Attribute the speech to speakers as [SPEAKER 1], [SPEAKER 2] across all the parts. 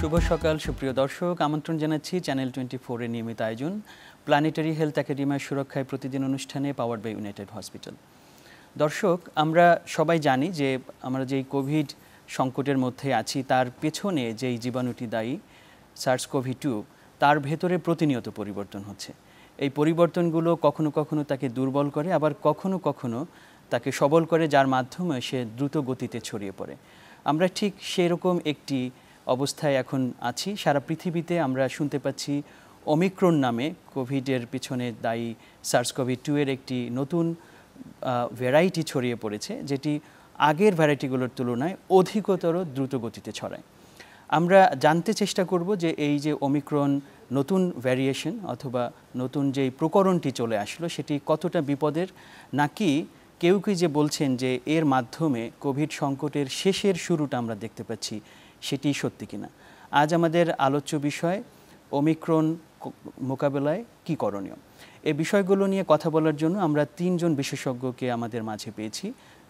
[SPEAKER 1] শুভ সকাল সুপ্রিয় দর্শক, আমন্ত্রণ জানাচ্ছি চ্যানেল 24 এর নিয়মিত আয়োজন প্ল্যানেটারি হেলথ একাডেমির সুরক্ষায় প্রতিদিন অনুষ্ঠানে পাওয়ার্ড বাই ইউনাইটেড হসপিটাল। দর্শক, আমরা সবাই জানি যে আমরা যেই কোভিড সংকটের মধ্যে আছি তার পেছনে যেই জীবাণুটি দায়ী SARS-CoV-2 তার ভেতরে প্রতিনিয়ত পরিবর্তন হচ্ছে। এই পরিবর্তনগুলো কখনো কখনো তাকে দুর্বল করে, আবার কখনো কখনো তাকে সবল করে, যার মাধ্যমে সে দ্রুত গতিতে ছড়িয়ে পড়ে। আমরা ঠিক সেরকম একটি অবস্থায় এখন আছি। সারা পৃথিবীতে আমরা শুনতে পাচ্ছি ওমিক্রন নামে কোভিডের পিছনে দায়ী SARS-CoV-2 এর একটি নতুন ভ্যারাইটি ছড়িয়ে পড়েছে, যেটি আগের ভ্যারাইটিগুলোর তুলনায় অধিকতর দ্রুত গতিতে ছড়ায়। আমরা জানতে চেষ্টা করব যে এই যে ওমিক্রন নতুন ভ্যারিয়েশন অথবা নতুন যেই প্রকরণটি চলে আসলো সেটি কতটা বিপদের, নাকি কেউ কেউ যে বলছেন যে এর মাধ্যমে কোভিড সংকটের শেষের শুরুটা আমরা দেখতে পাচ্ছি, সেটি সত্যি কিনা। আজ আমাদের আলোচ্য বিষয় ওমিক্রন মোকাবেলায় কী করণীয়। এই বিষয়গুলো নিয়ে কথা বলার জন্য আমরা তিনজন বিশেষজ্ঞকে আমাদের মাঝে পেয়েছি।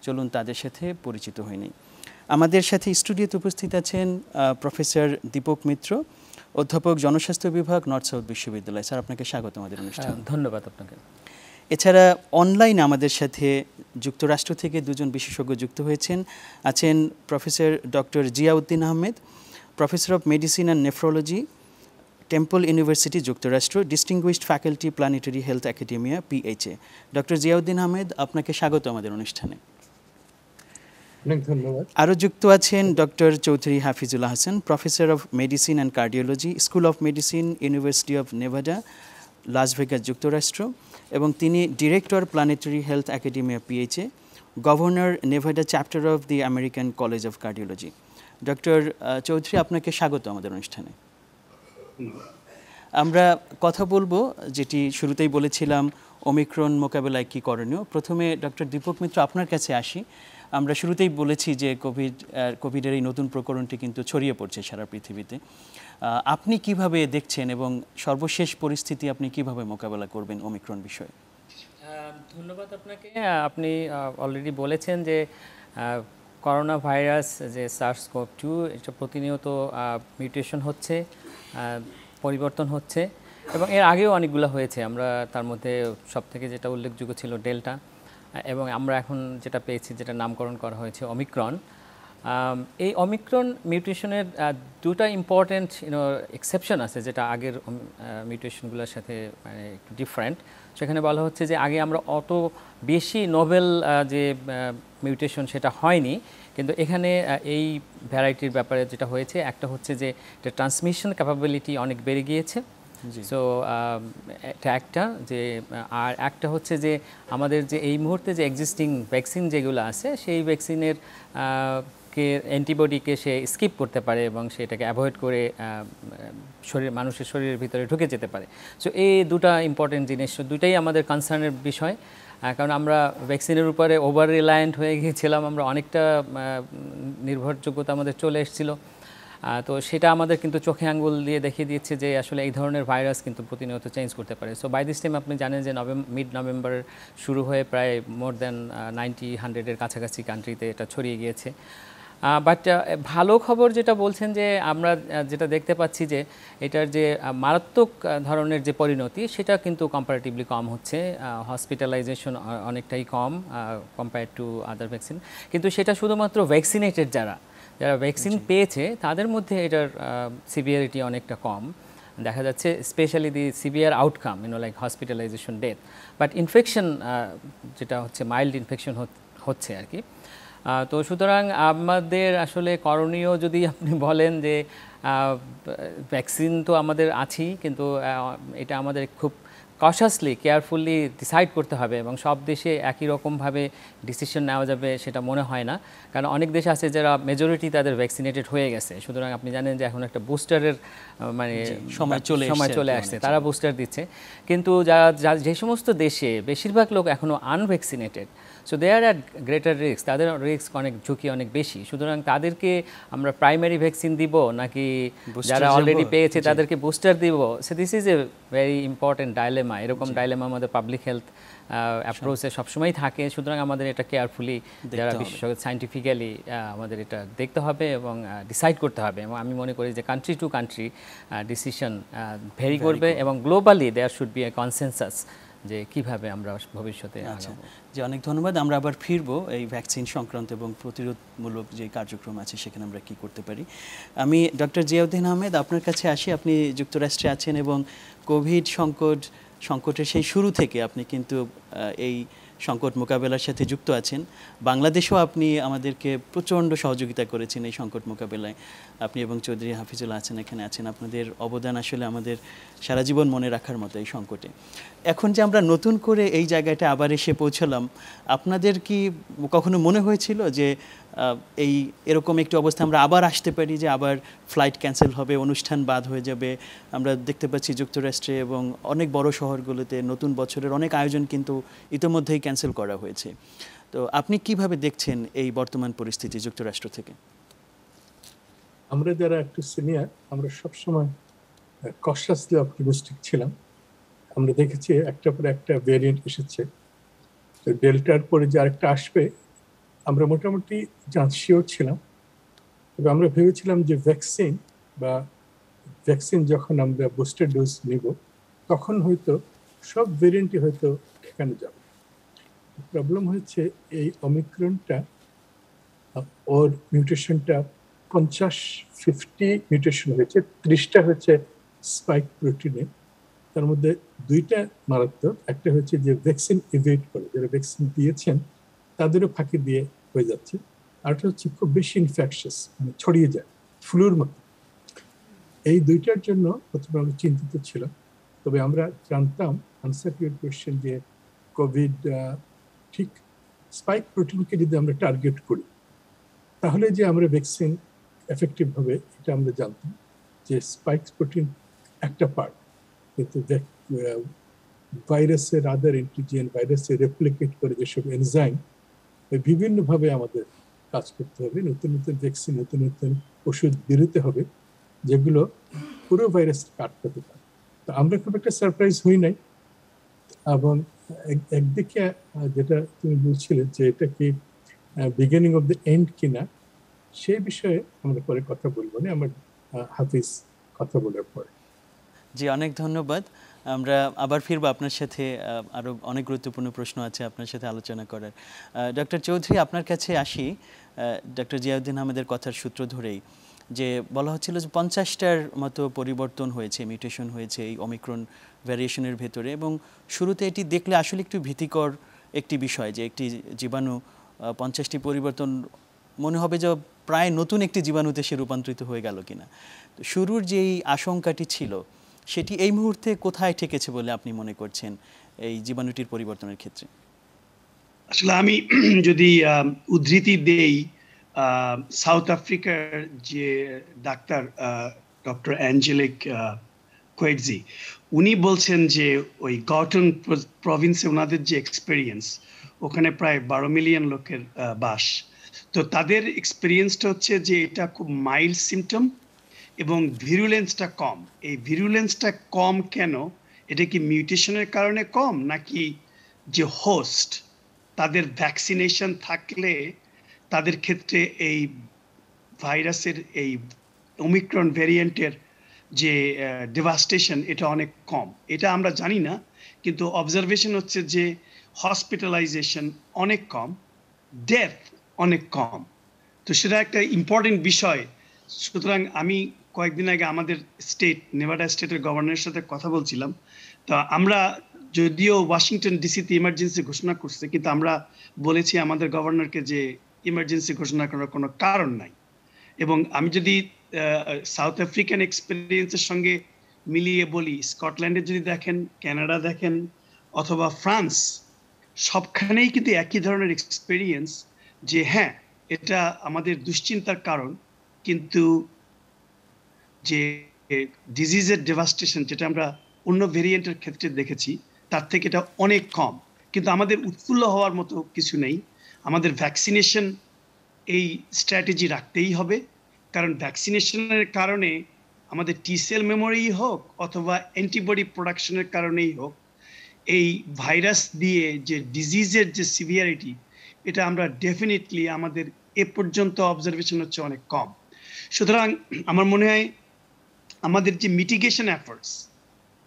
[SPEAKER 1] চলুন তাদের সাথে পরিচিত হয়ে নিই। আমাদের সাথে স্টুডিওতে উপস্থিত আছেন প্রফেসর দীপক মিত্র, অধ্যাপক জনস্বাস্থ্য বিভাগ, নর্থ সাউথ বিশ্ববিদ্যালয়। স্যার, আপনাকে স্বাগত আমাদের অনুষ্ঠানে।
[SPEAKER 2] ধন্যবাদ আপনাকে।
[SPEAKER 1] এছাড়া অনলাইনে আমাদের সাথে যুক্তরাষ্ট্র থেকে দুজন বিশেষজ্ঞ যুক্ত হয়েছেন। আছেন professor doctor Ziauddin Ahmed, professor of medicine and nephrology, Temple University, যুক্তরাষ্ট্র, distinguished faculty, planetary health academia, PHA। Doctor Ziauddin Ahmed, আপনাকে স্বাগত আমাদের অনুষ্ঠানে।
[SPEAKER 3] অনেক ধন্যবাদ।
[SPEAKER 1] আরও যুক্ত আছেন doctor Chowdhury Hafizullah Hasan, professor of medicine and cardiology, school of medicine, university of Nevada, Las Vegas, যুক্তরাষ্ট্র, এবং তিনি director planetary health academia, PHA, governor, Nevada chapter of the American college of cardiology. Doctor Chowdhury, আপনাকে স্বাগত আমাদের অনুষ্ঠানে। আমরা কথা বলবো, যেটি শুরুতেই বলেছিলাম, ওমিক্রন মোকাবেলায় কী করণীয়। প্রথমে ডক্টর দীপক মিত্র, আপনার কাছে আসি। আমরা শুরুতেই বলেছি যে কোভিডের এই নতুন প্রকরণটি কিন্তু ছড়িয়ে পড়ছে সারা পৃথিবীতে। আপনি কিভাবে দেখছেন এবং সর্বশেষ পরিস্থিতি আপনি কিভাবে মোকাবেলা করবেন ওমিক্রন বিষয়ে?
[SPEAKER 2] ধন্যবাদ আপনাকে। আপনি অলরেডি বলেছেন যে করোনা ভাইরাস যে SARS-CoV-2 এটা প্রতিনিয়ত মিউটেশন হচ্ছে, পরিবর্তন হচ্ছে, এবং এর আগেও অনেকগুলো হয়েছে। আমরা তার মধ্যে সবথেকে যেটা উল্লেখযোগ্য ছিল ডেল্টা, এবং আমরা এখন যেটা পেয়েছি, যেটা নামকরণ করা হয়েছে ওমিক্রন। এই ওমিক্রন মিউটেশনের দুটা ইম্পর্টেন্ট এক্সেপশন আছে, যেটা আগের মিউটেশনগুলোর সাথে মানে একটু ডিফারেন্ট। সেখানে বলা হচ্ছে যে আগে আমরা অত বেশি নোভেল যে মিউটেশন সেটা হয়নি, কিন্তু এখানে এই ভ্যারাইটির ব্যাপারে যেটা হয়েছে, একটা হচ্ছে যে এটা ট্রান্সমিশন ক্যাপাবিলিটি অনেক বেড়ে গিয়েছে। সো এটা একটা যে, আর একটা হচ্ছে যে আমাদের যে এই মুহূর্তে যে এক্সিস্টিং ভ্যাকসিন যেগুলো আছে, সেই ভ্যাকসিনের অ্যান্টিবডিকে সে স্কিপ করতে পারে এবং সেটাকে অ্যাভয়েড করে মানুষের শরীরের ভিতরে ঢুকে যেতে পারে। সো এই দুটা ইম্পর্টেন্ট জিনিস, দুটাই আমাদের কনসার্নের বিষয়। কারণ আমরা ভ্যাকসিনের উপরে ওভার রিলায়েন্ট হয়ে গিয়েছিলাম, আমরা অনেকটা নির্ভরযোগ্যতা আমাদের চলে এসেছিলো। তো সেটা আমাদের কিন্তু চোখে আঙ্গুল দিয়ে দেখিয়ে দিচ্ছে যে আসলে এই ধরনের ভাইরাস কিন্তু প্রতিনিয়ত চেঞ্জ করতে পারে। সো বাই দিস টাইম আপনি জানেন যে মিড নভেম্বর শুরু হয়ে প্রায় মোর দ্যান 90-100-এর কাছাকাছি কান্ট্রিতে এটা ছড়িয়ে গিয়েছে। বাট ভালো খবর যেটা বলছেন যে আমরা যেটা দেখতে পাচ্ছি যে এটার যে মারাত্মক ধরনের যে পরিণতি, সেটা কিন্তু কম্পারেটিভলি কম হচ্ছে। হসপিটালাইজেশন অনেকটাই কম কম্পেয়ার টু আদার ভ্যাকসিন। কিন্তু সেটা শুধুমাত্র ভ্যাকসিনেটেড যারা ভ্যাকসিন পেয়েছে তাদের মধ্যে এটার সিভিয়ারিটি অনেকটা কম দেখা যাচ্ছে, specially the severe outcome like hospitalisation, death. But infection যেটা হচ্ছে মাইল্ড ইনফেকশন হচ্ছে আর কি। তো সুতরাং আমাদের আসলে করণীয় যদি আপনি বলেন যে ভ্যাকসিন তো আমাদের আছেই, কিন্তু এটা আমাদের খুব কশাসলি কেয়ারফুলি ডিসাইড করতে হবে, এবং সব দেশে একই রকমভাবে ডিসিশন নেওয়া যাবে সেটা মনে হয় না। কারণ অনেক দেশ আছে যারা মেজরিটি তাদের ভ্যাকসিনেটেড হয়ে গেছে। সুতরাং আপনি জানেন যে এখন একটা বুস্টারের মানে সময় চলে আসছে, তারা বুস্টার দিচ্ছে। কিন্তু যে সমস্ত দেশে বেশিরভাগ লোক এখনও unvaccinated, so they are at greater risk, তাদের রিস্ক অনেক ঝুঁকি অনেক বেশি। সুতরাং তাদেরকে আমরা প্রাইমারি ভ্যাকসিন দিব নাকি যারা অলরেডি পেয়েছে তাদেরকে বুস্টার দিব, so this is a very important dilemma. এরকম ডাইলেমা আমাদের পাবলিক হেলথ অ্যাপ্রোচে সবসময় থাকে। সুতরাং আমাদের এটা কেয়ারফুলি যারা বিশেষজ্ঞ সাইন্টিফিক্যালি আমাদের এটা দেখতে হবে এবং ডিসাইড করতে হবে। এবং আমি মনে করি যে country to country decision vary করবে এবং globally there should be a consensus যে কিভাবে আমরা ভবিষ্যতে আগাবো।
[SPEAKER 1] যে অনেক ধন্যবাদ। আমরা আবার ফিরবো এই ভ্যাকসিন সংক্রান্ত এবং প্রতিরোধমূলক যে কার্যক্রম আছে সেখানে আমরা কি করতে পারি। আমি ডক্টর জিয়াউদ্দিন আহমেদ আপনার কাছে আসি। আপনি যুক্তরাষ্ট্রে আছেন এবং কোভিড সংকটের সেই শুরু থেকে আপনি কিন্তু এই সংকট মোকাবেলার সাথে যুক্ত আছেন। বাংলাদেশেও আপনি আমাদেরকে প্রচণ্ড সহযোগিতা করেছেন এই সংকট মোকাবেলায়। আপনি এবং চৌধুরী হাফিজুল্লাহ এখানে আছেন। আপনাদের অবদান আসলে আমাদের সারা জীবন মনে রাখার মতো এই সংকটে। এখন যে আমরা নতুন করে এই জায়গাটা আবার এসে পৌঁছলাম, আপনাদের কি কখনো মনে হয়েছিল যে এরকম একটি অবস্থা আমরা আবার আসতে পারি, যে আবার ফ্লাইট ক্যান্সেল হবে, অনুষ্ঠান বাদ হয়ে যাবে? আমরা দেখতে পাচ্ছি যুক্তরাষ্ট্রে এবং অনেক বড় শহরগুলোতে নতুন বছরের অনেক আয়োজন কিন্তু ইতিমধ্যেই ক্যান্সেল করা হয়েছে। তো আপনি কিভাবে দেখছেন এই বর্তমান পরিস্থিতি যুক্তরাষ্ট্র থেকে?
[SPEAKER 3] আমরা যারা একটু সিনিয়র, আমরা সবসময় কশাসলি অপটিমিস্টিক ছিলাম। আমরা দেখেছি একটা পরে একটা ভেরিয়েন্ট এসেছে, তো ডেল্টার পরে যে আরেকটা আসবে আমরা মোটামুটি শিওর ছিলাম। তবে আমরা ভেবেছিলাম যে ভ্যাকসিন যখন আমরা বুস্টার ডোজ নিব তখন হয়তো সব ভেরিয়েন্টই হয়তো ঠেকানো যাবে। প্রবলেম হচ্ছে এই অমিক্রনটা, ওর মিউটেশনটা 50 মিউটেশন হয়েছে, 30টা হচ্ছে স্পাইক প্রোটিনে। তার মধ্যে 2টা মারাত্মক। একটা হচ্ছে যে ভ্যাকসিন ইভেট করে, যারা ভ্যাকসিন দিয়েছেন তাদেরও ফাঁকি দিয়ে হয়ে যাচ্ছে। আরটা হচ্ছে খুব বেশি ইনফেকশাস, মানে ছড়িয়ে যায় ফ্লুর মতো। এই 2টার জন্য প্রথমে আমরা চিন্তিত ছিলাম। তবে আমরা জানতাম, আনসার টু ইউর কোয়েশ্চেন, যে কোভিড ঠিক স্পাইক প্রোটিনকে যদি আমরা টার্গেট করি তাহলে যে আমরা ভ্যাকসিন এফেক্টিভ হবে এটা আমরা জানতাম। যে স্পাইক প্রোটিন একটা পার্ট, কিন্তু ভাইরাসের আদার এন্টিজেন, ভাইরাসে রেপ্লিকেট করে যেসব এনজাইম, বিভিন্নভাবে আমাদের কাজ করতে হবে। নতুন নতুন ভ্যাকসিন, নতুন নতুন ওষুধ বেরোতে হবে যেগুলো পুরো ভাইরাস আটকাতে পারে। তো আমরা খুব একটা সারপ্রাইজ হই নাই। এবং একদিকে যেটা তুমি বলছিলে যে এটা কি বিগিনিং অফ দ্য এন্ড কিনা, সেই বিষয়ে আমরা পরে কথা বলবো না, আমার হাফিজ কথা বলার পরে।
[SPEAKER 1] জি, অনেক ধন্যবাদ। আমরা আবার ফিরবো আপনার সাথে, আরও অনেক গুরুত্বপূর্ণ প্রশ্ন আছে আপনার সাথে আলোচনা করার। ডক্টর চৌধুরী আপনার কাছে আসি। ডক্টর জিয়াউদ্দিন আহমেদের কথার সূত্র ধরেই যে বলা হচ্ছিল যে 50টার মতো পরিবর্তন হয়েছে, মিউটেশন হয়েছে এই অমিক্রন ভ্যারিয়েশনের ভেতরে, এবং শুরুতে এটি দেখলে আসলে একটু ভীতিকর একটি বিষয় যে একটি জীবাণু 50টি পরিবর্তন মনে হবে যে প্রায় নতুন একটি জীবাণুতে সে রূপান্তরিত হয়ে গেল কিনা। তো শুরুর যেই আশঙ্কাটি ছিল সেটি এই মুহূর্তে কোথায় ঠেকেছে বলে আপনি মনে করছেন এই জীবাণুটির পরিবর্তনের ক্ষেত্রে?
[SPEAKER 4] আসলে আমি যদি উদ্ধৃতি দেই, সাউথ আফ্রিকার যে ডাক্তার ডক্টর অ্যাঞ্জেলিক কোয়েটজি, উনি বলছেন যে ওই গাউটন প্রভিন্সে ওনাদের যে এক্সপেরিয়েন্স, ওখানে প্রায় 12 মিলিয়ন লোকের বাস। তো তাদের এক্সপেরিয়েন্সটা হচ্ছে যে এটা খুব মাইল্ড সিমটম এবং ভিরুলেন্সটা কম। এই ভিরুলেন্সটা কম কেন? এটা কি মিউটেশনের কারণে কম, নাকি যে হোস্ট তাদের ভ্যাকসিনেশন থাকলে তাদের ক্ষেত্রে এই ভাইরাসের এই ওমিক্রন ভ্যারিয়েন্টের যে ডেভাস্টেশন এটা অনেক কম? এটা আমরা জানি না, কিন্তু অবজারভেশন হচ্ছে যে হসপিটালাইজেশন অনেক কম, ডেথ অনেক কম। তো সেটা একটা ইম্পর্টেন্ট বিষয়। সুতরাং আমি কয়েকদিন আগে আমাদের নেভাডা স্টেটের গভর্নরের সাথে কথা বলছিলাম। তো আমরা যদিও ওয়াশিংটন ডিসিতে ইমার্জেন্সি ঘোষণা করছে, কিন্তু আমরা বলেছি আমাদের গভর্নরকে যে ইমার্জেন্সি ঘোষণা করার কোনো কারণ নাই। এবং আমি যদি সাউথ আফ্রিকান এক্সপেরিয়েন্সের সঙ্গে মিলিয়ে বলি, স্কটল্যান্ডে যদি দেখেন, কানাডা দেখেন, অথবা ফ্রান্স, সবখানেই কিন্তু একই ধরনের এক্সপেরিয়েন্স যে হ্যাঁ এটা আমাদের দুশ্চিন্তার কারণ, কিন্তু যে ডিজিজের ডেভাস্টেশন যেটা আমরা অন্য ভেরিয়েন্টের ক্ষেত্রে দেখেছি তার থেকে এটা অনেক কম। কিন্তু আমাদের উৎফুল্ল হওয়ার মতো কিছু নেই। আমাদের ভ্যাকসিনেশন এই স্ট্র্যাটেজি রাখতেই হবে, কারণ ভ্যাকসিনেশনের কারণে আমাদের টি সেল মেমোরি হোক অথবা অ্যান্টিবডি প্রোডাকশনের কারণেই হোক, এই ভাইরাস দিয়ে যে ডিজিজের যে সিভিয়ারিটি, এটা আমরা ডেফিনেটলি আমাদের এ পর্যন্ত অবজারভেশন হচ্ছে অনেক কম। সুতরাং আমার মনে হয় আমাদের যে মিটিগেশন এফোর্টস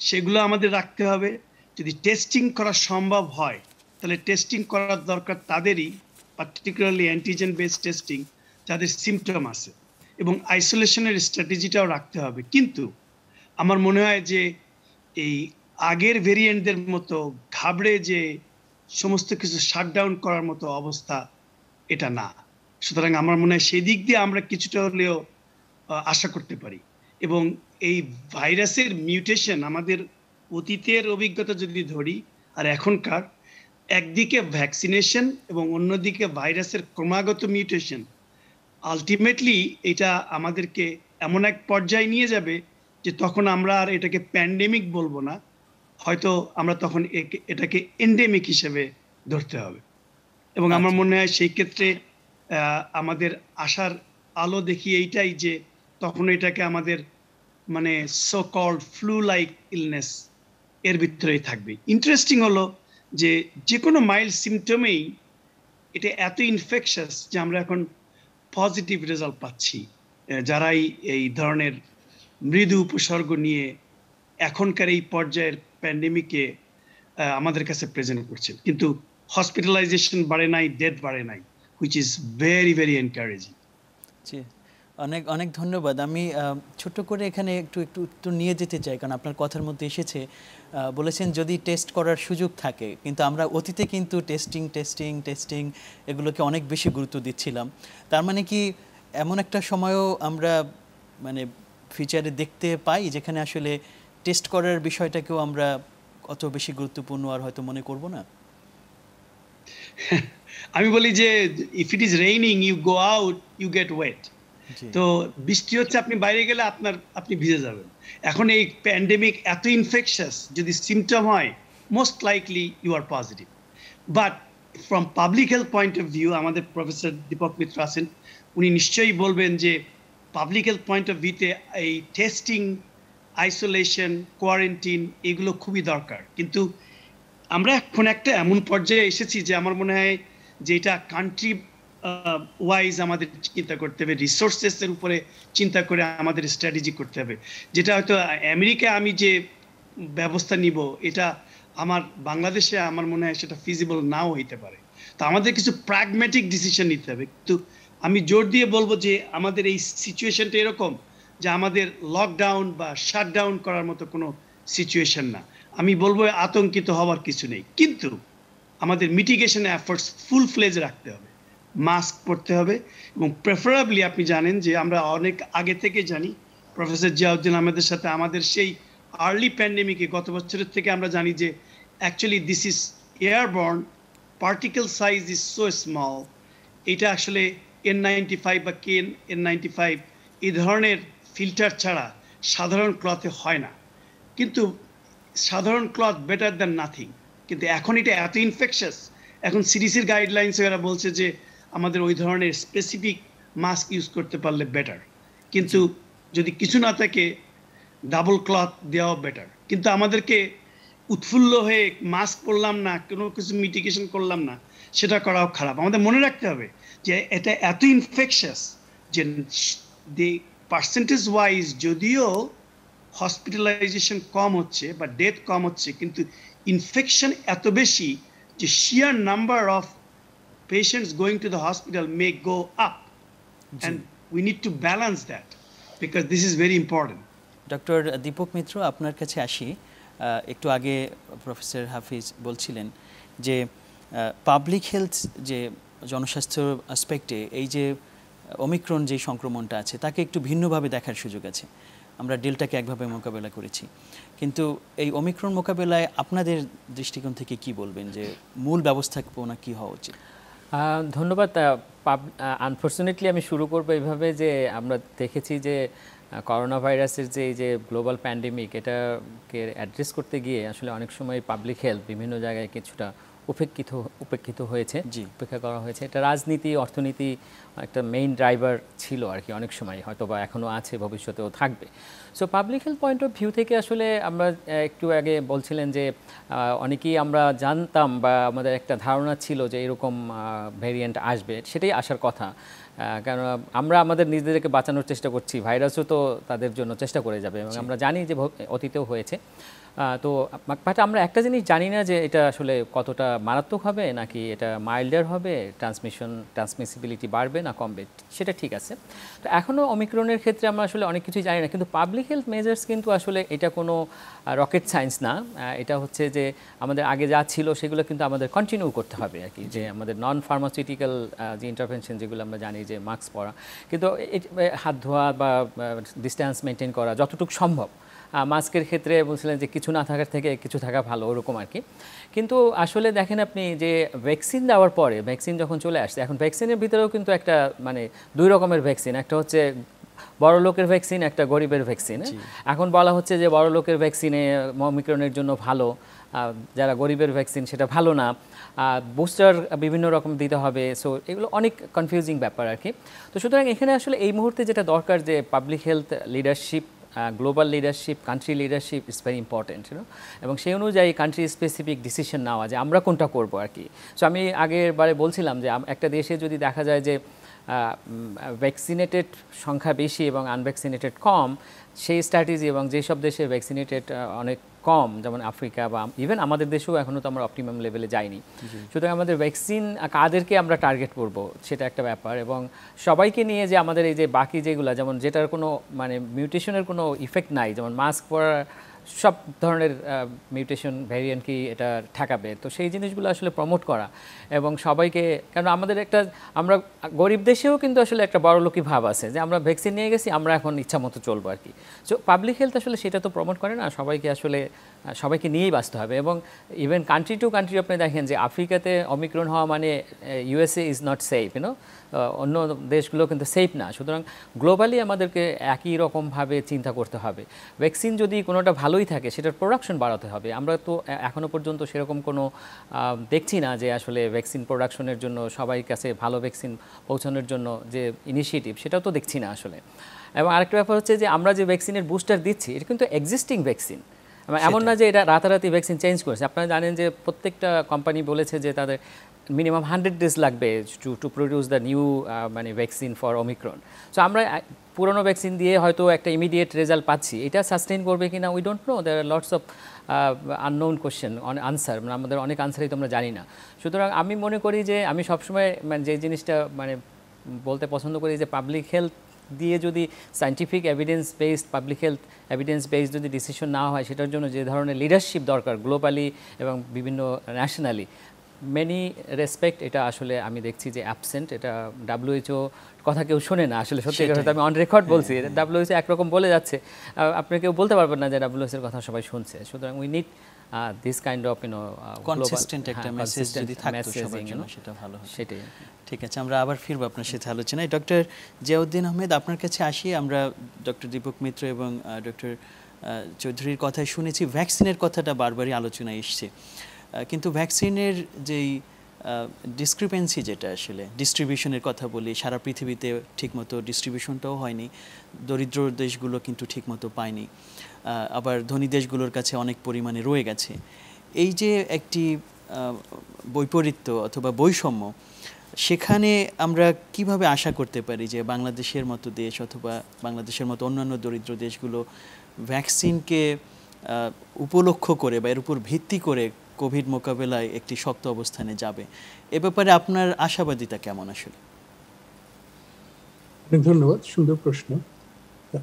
[SPEAKER 4] সেগুলো আমাদের রাখতে হবে। যদি টেস্টিং করা সম্ভব হয় তাহলে টেস্টিং করার দরকার তাদেরই, পার্টিকুলারলি অ্যান্টিজেন বেসড টেস্টিং যাদের সিমটম আছে, এবং আইসোলেশনের স্ট্র্যাটেজিটাও রাখতে হবে। কিন্তু আমার মনে হয় যে এই আগের ভেরিয়েন্টদের মতো ঘাবড়ে যে সমস্ত কিছু শাটডাউন করার মতো অবস্থা এটা না। সুতরাং আমার মনে হয় সেই দিক দিয়ে আমরা কিছুটা হলেও আশা করতে পারি। এবং এই ভাইরাসের মিউটেশন আমাদের অতীতের অভিজ্ঞতা যদি ধরি আর এখনকার, একদিকে ভ্যাকসিনেশন এবং অন্যদিকে ভাইরাসের ক্রমাগত মিউটেশন, আলটিমেটলি এটা আমাদেরকে এমন এক পর্যায়ে নিয়ে যাবে যে তখন আমরা আর এটাকে প্যান্ডেমিক বলবো না, হয়তো আমরা তখন এটাকে এন্ডেমিক হিসেবে ধরতে হবে। এবং আমার মনে হয় সেই ক্ষেত্রে আমাদের আশার আলো দেখি এইটাই যে তখন এটাকে আমাদের মানে so called flu like illness এর ভিতরেই থাকবে। ইন্টারেস্টিং হলো যে কোনো মাইল্ড সিমটমেই এটা এত ইনফেকশাস যে আমরা এখন পজিটিভ রেজাল্ট পাচ্ছি যারাই এই ধরনের মৃদু উপসর্গ নিয়ে এখনকার এই পর্যায়ের প্যান্ডেমিকে আমাদের কাছে প্রেজেন্ট করছেন। কিন্তু হসপিটালাইজেশন বাড়ে নাই, ডেথ বাড়ে নাই, which is very very encouraging.
[SPEAKER 1] জি, অনেক অনেক ধন্যবাদ। আমি ছোট্ট করে এখানে একটু নিয়ে যেতে চাই, কারণ আপনার কথার মধ্যে এসেছে, বলেছেন যদি টেস্ট করার সুযোগ থাকে, কিন্তু আমরা অতীতে কিন্তু টেস্টিং এগুলোকে অনেক বেশি গুরুত্ব দিচ্ছিলাম। তার মানে কি এমন একটা সময়ও আমরা মানে ফিচারে দেখতে পাই যেখানে আসলে টেস্ট করার বিষয়টাকেও আমরা অত বেশি গুরুত্বপূর্ণ আর হয়তো মনে করব না?
[SPEAKER 4] আমি বলি যে if it is raining you go out you get wet. তো বৃষ্টি হচ্ছে, আপনি বাইরে গেলে আপনি ভিজে যাবেন। এখন এই প্যান্ডেমিক এত ইনফেকশাস, যদি সিমটম হয় most likely you are positive. But from public health point of view, আমাদের প্রফেসর দীপক মিত্র আছেন, উনি নিশ্চয়ই বলবেন যে পাবলিক হেলথ পয়েন্ট অফ ভিউতে এই টেস্টিং, আইসোলেশন, কোয়ারেন্টিন এগুলো খুবই দরকার। কিন্তু আমরা এখন একটা এমন পর্যায়ে এসেছি যে আমার মনে হয় যে এটা কান্ট্রি ওয়াইজ আমাদের চিন্তা করতে হবে, রিসোর্সেসের উপরে চিন্তা করে আমাদের স্ট্র্যাটেজি করতে হবে। যেটা হয়তো আমেরিকায় আমি যে ব্যবস্থা নিব, এটা আমার বাংলাদেশে আমার মনে হয় সেটা ফিজিবল নাও হইতে পারে। তো আমাদের কিছু প্র্যাগম্যাটিক ডিসিশন নিতে হবে। কিন্তু আমি জোর দিয়ে বলবো যে আমাদের এই সিচুয়েশনটা এরকম যে আমাদের লকডাউন বা শাটডাউন করার মতো কোনো সিচুয়েশন না। আমি বলবো আতঙ্কিত হওয়ার কিছু নেই, কিন্তু আমাদের মিটিগেশন এফোর্টস ফুল ফ্লেজ রাখতে হবে, মাস্ক পরতে হবে, এবং প্রেফারেবলি আপনি জানেন যে আমরা অনেক আগে থেকে জানি, প্রফেসর জিয়াউদ্দিন আহমেদের সাথে আমাদের সেই আর্লি প্যান্ডেমিকে গত বছরের থেকে আমরা জানি যে actually this is airborne, particle size is so small. এটা আসলে N95 বা KN95 এই ধরনের ফিল্টার ছাড়া সাধারণ ক্লথে হয় না। কিন্তু সাধারণ ক্লথ বেটার দ্যান নাথিং। কিন্তু এখন এটা এত ইনফেকশাস, এখন সিডিসির গাইডলাইন্স এরা বলছে যে আমাদের ওই ধরনের স্পেসিফিক মাস্ক ইউজ করতে পারলে বেটার। কিন্তু যদি কিছু না থাকে ডাবল ক্লথ দেওয়া বেটার। কিন্তু আমাদেরকে উৎফুল্ল হয়ে মাস্ক পরলাম না, কোনো কিছু মিটিগেশন করলাম না, সেটা করাও খারাপ। আমাদের মনে রাখতে হবে যে এটা এত ইনফেকশাস যে দি পার্সেন্টেজ ওয়াইজ যদিও হসপিটালাইজেশন কম হচ্ছে বা ডেথ কম হচ্ছে, কিন্তু ইনফেকশন এত বেশি যে sheer number of patients going to the hospital may go up, and we need to balance that because this is very important.
[SPEAKER 1] Doctor Dipak Mitra, আপনার কাছে আসি। একটু আগে প্রফেসর হাফিজ বলছিলেন যে পাবলিক হেলথ যে জনস্বাস্থ্য অ্যাসপেক্টে এই যে ওমিক্রন যে সংক্রমণটা আছে তাকে একটু ভিন্নভাবে দেখার সুযোগ আছে। আমরা ডেল্টাকে একভাবে মোকাবেলা করেছি, কিন্তু এই ওমিক্রন মোকাবেলায় আপনাদের দৃষ্টিকোণ থেকে কি বলবেন যে মূল ব্যবস্থাপনা কি হওয়া উচিত?
[SPEAKER 2] ধন্যবাদ। আনফর্চুনেটলি আমি শুরু করবো এইভাবে যে আমরা দেখেছি যে করোনা ভাইরাসের যে এই যে গ্লোবাল প্যান্ডেমিক, এটাকে অ্যাড্রেস করতে গিয়ে আসলে অনেক সময় পাবলিক হেলথ বিভিন্ন জায়গায় কিছুটা উপেক্ষিত হয়েছে,
[SPEAKER 1] জি।
[SPEAKER 2] উপেক্ষা করা হয়েছে। এটা রাজনীতি, অর্থনীতি একটা মেইন ড্রাইভার ছিল আর কি অনেক সময়, হয়তো বা এখনও আছে, ভবিষ্যতেও থাকবে। So public health point of view থেকে আসলে আমরা একটু আগে বলছিলেন যে অনেকেই আমরা জানতাম বা আমাদের একটা ধারণা ছিল যে এরকম ভ্যারিয়েন্ট আসবে, সেটাই আসার কথা। কারণ আমরা আমাদের নিজেদেরকে বাঁচানোর চেষ্টা করছি, ভাইরাসও তো তাদের জন্য চেষ্টা করে যাবে, এবং আমরা জানি যে অতীতেও হয়েছে। তো বাট আমরা একটা জিনিস জানি না যে এটা আসলে কতটা মারাত্মক হবে, নাকি এটা মাইল্ডার হবে, ট্রান্সমিসিবিলিটি বাড়বে না কমবে, সেটা ঠিক আছে। তো এখনও অমিক্রনের ক্ষেত্রে আমরা আসলে অনেক কিছুই জানি না, কিন্তু পাবলিক হেলথ মেজার্স কিন্তু আসলে এটা কোনো রকেট সায়েন্স না। এটা হচ্ছে যে আমাদের আগে যা ছিল সেগুলো কিন্তু আমাদের কন্টিনিউ করতে হবে আর কি, যে আমাদের নন ফার্মাসিউটিক্যাল যে ইন্টারভেনশন যেগুলো আমরা জানি, যে মাস্ক পরা, কিন্তু হাত ধোয়া বা ডিস্ট্যান্স মেনটেন করা যতটুকু সম্ভব। মাস্কের ক্ষেত্রে বলছিলেন যে কিছু না থাকার থেকে কিছু থাকা ভালো, ওরকম আর কি। কিন্তু আসলে দেখেন আপনি যে ভ্যাকসিন দেওয়ার পরে, ভ্যাকসিন যখন চলে আসছে, এখন ভ্যাকসিনের ভিতরেও কিন্তু একটা মানে দুই রকমের ভ্যাকসিন, একটা হচ্ছে বড় লোকের ভ্যাকসিন, একটা গরিবের ভ্যাকসিন। এখন বলা হচ্ছে যে বড় লোকের ভ্যাকসিনে অমিক্রনের জন্য ভালো, যারা গরিবের ভ্যাকসিন সেটা ভালো না, বুস্টার বিভিন্ন রকম দিতে হবে। সো এগুলো অনেক কনফিউজিং ব্যাপার আর কি। তো সুতরাং এখানে আসলে এই মুহূর্তে যেটা দরকার, যে public health leadership, global leadership, country leadership is very important, এবং সেই অনুযায়ী কান্ট্রি স্পেসিফিক ডিসিশন নেওয়া, যে আমরা কোনটা করব আর কি। সো আমি আগের বারে বলছিলাম যে একটা দেশে যদি দেখা যায় যে ভ্যাকসিনেটেড সংখ্যা বেশি এবং আনভ্যাকসিনেটেড কম, সেই স্ট্র্যাটেজি, এবং যেসব দেশে ভ্যাকসিনেটেড অনেক কম, যেমন আফ্রিকা বা ইভেন আমাদের দেশেও এখনও তো আমরা অপটিমাম লেভেলে যাইনি। সুতরাং আমাদের ভ্যাকসিন কাদেরকে আমরা টার্গেট করব, সেটা একটা ব্যাপার। এবং সবাইকে নিয়ে যে আমাদের এই যে বাকি যেগুলো, যেমন যেটার কোনো মানে মিউটেশনের কোনো ইফেক্ট নাই, যেমন মাস্ক পরা, সব ধরনের মিউটেশন ভ্যারিয়েন্টকেই এটা ঠেকাবে। তো সেই জিনিসগুলো আসলে প্রমোট করা, এবং সবাইকে, কারণ আমাদের একটা, আমরা গরিব দেশেও কিন্তু আসলে একটা বড়লোকি ভাব আছে, যে আমরা ভ্যাকসিন নিয়ে গেছি, আমরা এখন ইচ্ছা মতো চলবো আর কি। সো পাবলিক হেলথ আসলে সেটা তো প্রমোট করে না, সবাইকে আসলে সবাইকে নিয়েই বাঁচতে হবে। এবং ইভেন কান্ট্রি টু কান্ট্রি আপনি দেখেন যে আফ্রিকাতে অমিক্রন হওয়া মানে ইউএসএ ইজ নট সেফ, অন্য দেশগুলো কিন্তু সেফ না। সুতরাং গ্লোবালি আমাদেরকে একই রকমভাবে চিন্তা করতে হবে। ভ্যাকসিন যদি কোনোটা ভালোই থাকে, সেটার প্রোডাকশন বাড়াতে হবে। আমরা তো এখনও পর্যন্ত সেরকম কোনো দেখছি না যে আসলে ভ্যাকসিন প্রোডাকশনের জন্য, সবাই কাছে ভালো ভ্যাকসিন পৌঁছানোর জন্য যে ইনিশিয়েটিভ, সেটাও তো দেখছি না আসলে। এবং আরেকটা ব্যাপার হচ্ছে যে আমরা যে ভ্যাকসিনের বুস্টার দিচ্ছি, এটা কিন্তু এক্সিস্টিং ভ্যাকসিন, এমন না যে এটা রাতারাতি ভ্যাকসিন চেঞ্জ করেছে। আপনারা জানেন যে প্রত্যেকটা কোম্পানি বলেছে যে তাদের মিনিমাম 100 days লাগবে টু প্রডিউস দ্য নিউ মানে ভ্যাকসিন ফর ওমিক্রন। সো আমরা পুরনো ভ্যাকসিন দিয়ে হয়তো একটা ইমিডিয়েট রেজাল্ট পাচ্ছি, এটা সাস্টেইন করবে কিনা we don't know, there are lots of unknown question, answer, মানে আমাদের অনেক আনসারই তো আমরা জানি না। সুতরাং আমি মনে করি যে আমি সবসময় মানে যে জিনিসটা মানে বলতে পছন্দ করি, যে পাবলিক হেলথ দিয়ে যদি scientific evidence based, public health evidence based যদি ডিসিশন না হয়, সেটার জন্য যে ধরনের লিডারশিপ দরকার গ্লোবালি এবং বিভিন্ন ন্যাশনালি, মেনি রেসপেক্ট, এটা আসলে আমি দেখছি যে অ্যাবসেন্ট। এটা WHO কথা কেউ শোনে না আসলে, সত্যি কথা আমি অন রেকর্ড বলছি। WHO একরকম বলে যাচ্ছে, আপনি কেউ বলতে পারবেন না যে WHO এর কথা সবাই শুনছে। সুতরাং we need this kind of
[SPEAKER 1] consistent একটা মেসেজ যদি থাকতো সবার জন্য, সেটা ভালো হয়।
[SPEAKER 2] সেটাই।
[SPEAKER 1] ঠিক আছে, আমরা আবার ফিরবো আপনার সাথে আলোচনায়। ডক্টর জিয়াউদ্দিন আহমেদ, আপনার কাছে আসি। আমরা ডক্টর দীপক মিত্র এবং ডক্টর চৌধুরীর কথায় শুনেছি ভ্যাকসিনের কথাটা বারবারই আলোচনায় এসছে, কিন্তু ভ্যাকসিনের যেই ডিসক্রিপেন্সি, যেটা আসলে ডিস্ট্রিবিউশনের কথা বলি, সারা পৃথিবীতে ঠিকমতো ডিস্ট্রিবিউশনটাও হয়নি, দরিদ্র দেশগুলো কিন্তু ঠিকমতো পায়নি, আবার ধনী দেশগুলোর কাছে অনেক পরিমাণে রয়ে গেছে। এই যে একটি বৈপরীত্য অথবা বৈষম্য, সেখানে আমরা কিভাবে আশা করতে পারি যে বাংলাদেশের মতো দেশ অথবা বাংলাদেশের মতো অন্যান্য দরিদ্র দেশগুলো ভ্যাকসিনকে উপলক্ষ করে বা এর উপর ভিত্তি করে কোভিড মোকাবেলায় একটি শক্ত অবস্থানে যাবে? এ ব্যাপারে আপনার আশাবাদিতা কেমন আসলে?
[SPEAKER 3] ধন্যবাদ, সুন্দর প্রশ্ন।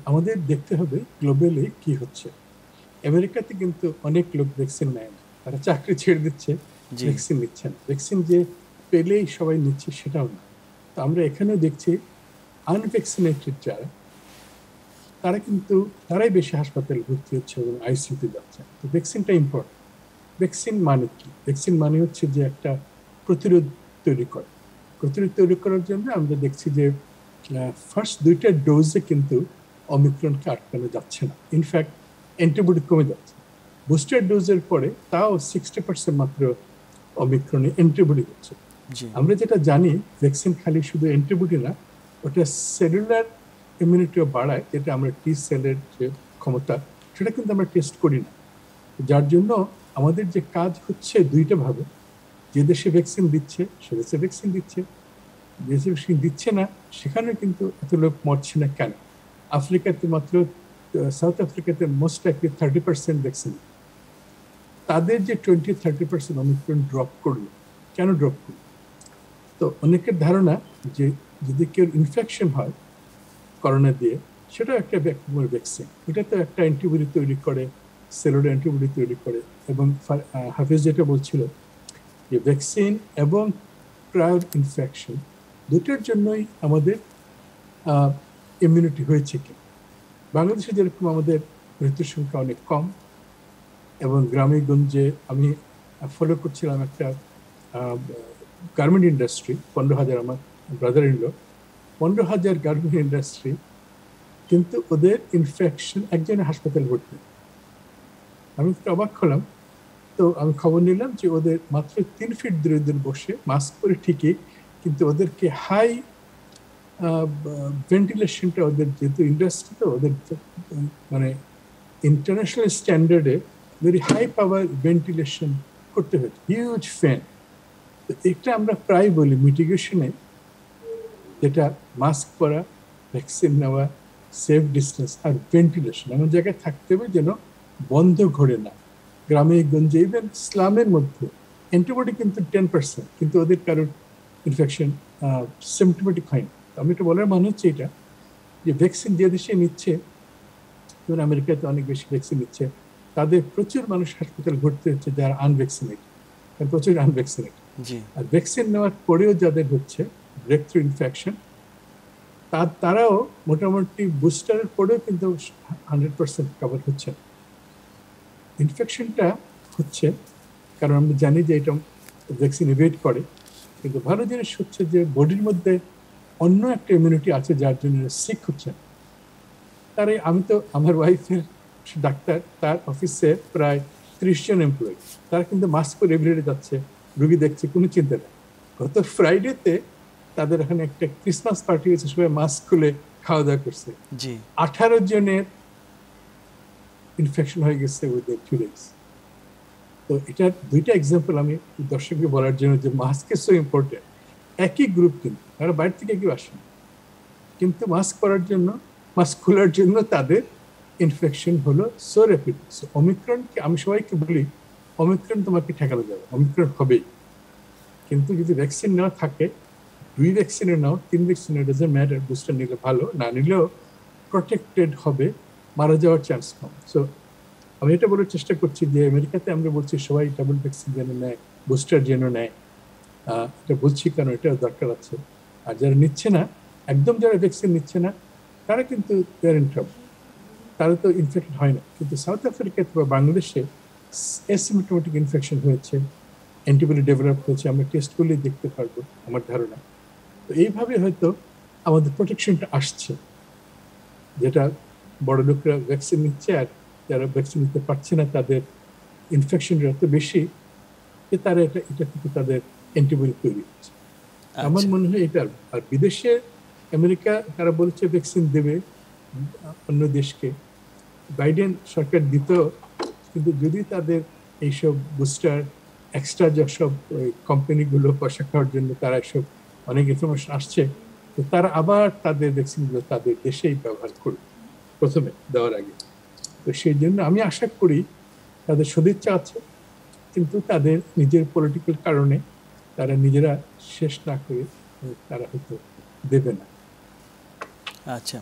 [SPEAKER 3] আমাদের দেখতে হবে গ্লোবালি কি হচ্ছে। আমেরিকাতে কিন্তু অনেক লোক ভ্যাকসিন নেয় না, তারা চাকরি ছেড়ে দিচ্ছে, ভ্যাকসিন নিচ্ছে না। ভ্যাকসিন যে পেলেই সবাই নিচ্ছে সেটাও না। তো আমরা এখানে দেখছি আনভ্যাকসিনেটেড যারা, তারা কিন্তু তারাই বেশি হাসপাতালে ভর্তি হচ্ছে এবং আইসিইউতে যাচ্ছে। তো ভ্যাকসিনটা ইম্পর্টেন্ট। ভ্যাকসিন মানে কি? ভ্যাকসিন মানে হচ্ছে যে একটা প্রতিরোধ তৈরি করে। প্রতিরোধ তৈরি করার জন্য আমরা দেখছি যে ফার্স্ট 2টা ডোজে কিন্তু অমিক্রনকে আটকানো যাচ্ছে না, ইনফ্যাক্ট অ্যান্টিবডি কমে যাচ্ছে। বুস্টার ডোজের পরে তাও 60% মাত্র অমিক্রনে অ্যান্টিবডি হচ্ছে।
[SPEAKER 1] জি
[SPEAKER 3] আমরা যেটা জানি ভ্যাকসিন খালি শুধু অ্যান্টিবডি না, ওটা সেলুলার ইমিউনিটিও বাড়ায়, যেটা আমরা টি সেলের যে ক্ষমতা সেটা কিন্তু আমরা টেস্ট করি না। যার জন্য আমাদের যে কাজ হচ্ছে দুইটা ভাবে, যে দেশে ভ্যাকসিন দিচ্ছে সে দেশে ভ্যাকসিন দিচ্ছে, যে দেশে ভ্যাকসিন দিচ্ছে না সেখানে কিন্তু এত লোক মরছে না কেন? আফ্রিকাতে মাত্র সাউথ আফ্রিকাতে মোস্ট লাইকলি 30% ভ্যাকসিন, তাদের যে 20-30% অমিক্রন ড্রপ করলো, কেন ড্রপ করলো? তো অনেকের ধারণা যে যদি কেউ ইনফেকশন হয় করোনা দিয়ে, সেটাও একটা ভ্যাকসিন, এটা তো একটা অ্যান্টিবডি তৈরি করে, সেলুলার অ্যান্টিবডি তৈরি করে। এবং হাফিজ যেটা বলছিল যে ভ্যাকসিন এবং প্রায়র ইনফেকশন দুটোর জন্যই আমাদের ইমিউনিটি হয়েছে কি। বাংলাদেশে যেরকম আমাদের মৃত্যুর সংখ্যা অনেক কম, এবং গ্রামে গঞ্জে আমি ফলো করছিলাম একটা গার্মেন্ট ইন্ডাস্ট্রি, 15,000 আমার brother in law, 15,000 garment industry, কিন্তু ওদের ইনফেকশন একজনের হাসপাতালে ভর্তি। আমি তো অবাক হলাম। তো আমি খবর নিলাম যে ওদের মাত্র 3 ফিট দূরে দূরে বসে মাস্ক পরে ঠিকই, কিন্তু ওদেরকে হাই ভেন্টিলেশনটা, ওদের যেহেতু ইন্ডাস্ট্রি তো ওদের মানে ইন্টারন্যাশনাল স্ট্যান্ডার্ডে ভেরি হাই পাওয়ার ভেন্টিলেশন করতে হয়েছে, হিউজ ফ্যান। তো এটা আমরা প্রায় বলি মিটিগেশনে, যেটা মাস্ক পরা, ভ্যাকসিন নেওয়া, সেফ ডিস্টেন্স আর ভেন্টিলেশন এমন জায়গায় থাকতে হবে যেন বন্ধ ঘোরে না। গ্রামে গঞ্জে ইভেন ইসলামের মধ্যে অ্যান্টিবডি কিন্তু 10%, কিন্তু ওদের কারোর ইনফেকশন সিমটমেটিক হয়নি। আমি এটা বলার মানে হচ্ছে এটা যে ভ্যাকসিন যে দেশে নিচ্ছে, যেমন আমেরিকাতে অনেক বেশি ভ্যাকসিন নিচ্ছে, তাদের প্রচুর মানুষ হাসপাতাল ভর্তি হচ্ছে যারা আনভ্যাকসিনেটেড, প্রচুর আনভ্যাকসিনেটেড।
[SPEAKER 1] জি
[SPEAKER 3] আর ভ্যাকসিন নেওয়ার পরেও যাদের হচ্ছে ব্রেক থ্রু ইনফেকশন, তারাও মোটামুটি বুস্টারের পরেও কিন্তু 100% কভার হচ্ছে। ইনফেকশনটা হচ্ছে কারণ আমরা জানি যে এটা ভ্যাকসিন ইভেট করে, কিন্তু ভালো জিনিস হচ্ছে যে বডির মধ্যে অন্য একটা ইমিউনিটি আছে যার জন্য সিক হচ্ছে। তার আমি তো আমার ওয়াইফের ডাক্তার, তার অফিসে প্রায় 30 জন এমপ্লয়ি, তারা কিন্তু মাস্ক পরে এভরিডে যাচ্ছে, রুগী দেখছে, কোনো চিন্তা নেই। গত ফ্রাইডেতে তাদের এখানে একটা ক্রিসমাস পার্টি হয়েছে, সবাই মাস্ক খুলে খাওয়া দাওয়া করছে।
[SPEAKER 1] জি
[SPEAKER 3] 18 জনের ইনফেকশন হয়ে গেছে উইদিন 2 days। তো এটার দুইটা এক্সাম্পল আমি দর্শককে বলার জন্য যে মাস্ক ইজ সো ইম্পর্টেন্ট। একই গ্রুপ কিন্তু তারা বাইরে থেকে কেউ আসে না, কিন্তু মাস্ক পরার জন্য, মাস্ক খোলার জন্য তাদের ইনফেকশন হলো সো র্যাপিড। অমিক্রনকে আমি সবাইকে বলি, অমিক্রন তোমাকে ঠেকানো যাবে, অমিক্রন হবেই, কিন্তু যদি ভ্যাকসিন নেওয়া থাকে, 2 ভ্যাকসিনে নাও, 3 ভ্যাকসিনে, ডাজন্ট ম্যাটার, বুস্টার নিলে ভালো, না নিলেও প্রোটেক্টেড হবে, মারা যাওয়ার চান্স কম। সো আমি এটা বলার চেষ্টা করছি যে আমেরিকাতে আমরা বলছি সবাই ডাবল ভ্যাকসিন যেন নেয়, বুস্টার যেন নেয়, এটা বলছি কারণ এটা দরকার আছে। আর যারা নিচ্ছে না, একদম যারা ভ্যাকসিন নিচ্ছে না, তারা কিন্তু তারা তো ইনফেক্টেড হয় না। কিন্তু সাউথ আফ্রিকাতে বা বাংলাদেশে অ্যাসিম্পটোমেটিক ইনফেকশন হয়েছে, অ্যান্টিবডি ডেভেলপ হয়েছে, আমরা টেস্ট করলেই দেখতে পারবো আমার ধারণা। তো এইভাবে হয়তো আমাদের প্রোটেকশনটা আসছে, যেটা বড় লোকরা ভ্যাকসিন নিচ্ছে আর যারা ভ্যাকসিন নিতে পারছে না তাদের ইনফেকশন এত বেশি যে তারা এটা থেকে তাদের অ্যান্টিবডি তৈরি হচ্ছে। আমার মনে হয় এটা। আর বিদেশে আমেরিকা তারা বলছে ভ্যাকসিন দেবে অন্য দেশকে, বাইডেন সরকার দিত, কিন্তু যদি তাদের এইসব বুস্টার এক্সট্রা যেসব কোম্পানিগুলো পয়সা খাওয়ার জন্য তারা এসব অনেক ইনফরমেশন আসছে, তো তারা আবার তাদের ভ্যাকসিনগুলো তাদের দেশেই ব্যবহার করবে প্রথমে দেওয়ার আগে। তো সেই জন্য আমি আশা করি তাদের সদিচ্ছা আছে, কিন্তু তাদের নিজের পলিটিক্যাল কারণে তারা নিজেরা শেষ না করে তারা হয়তো দেবে না।
[SPEAKER 1] আচ্ছা,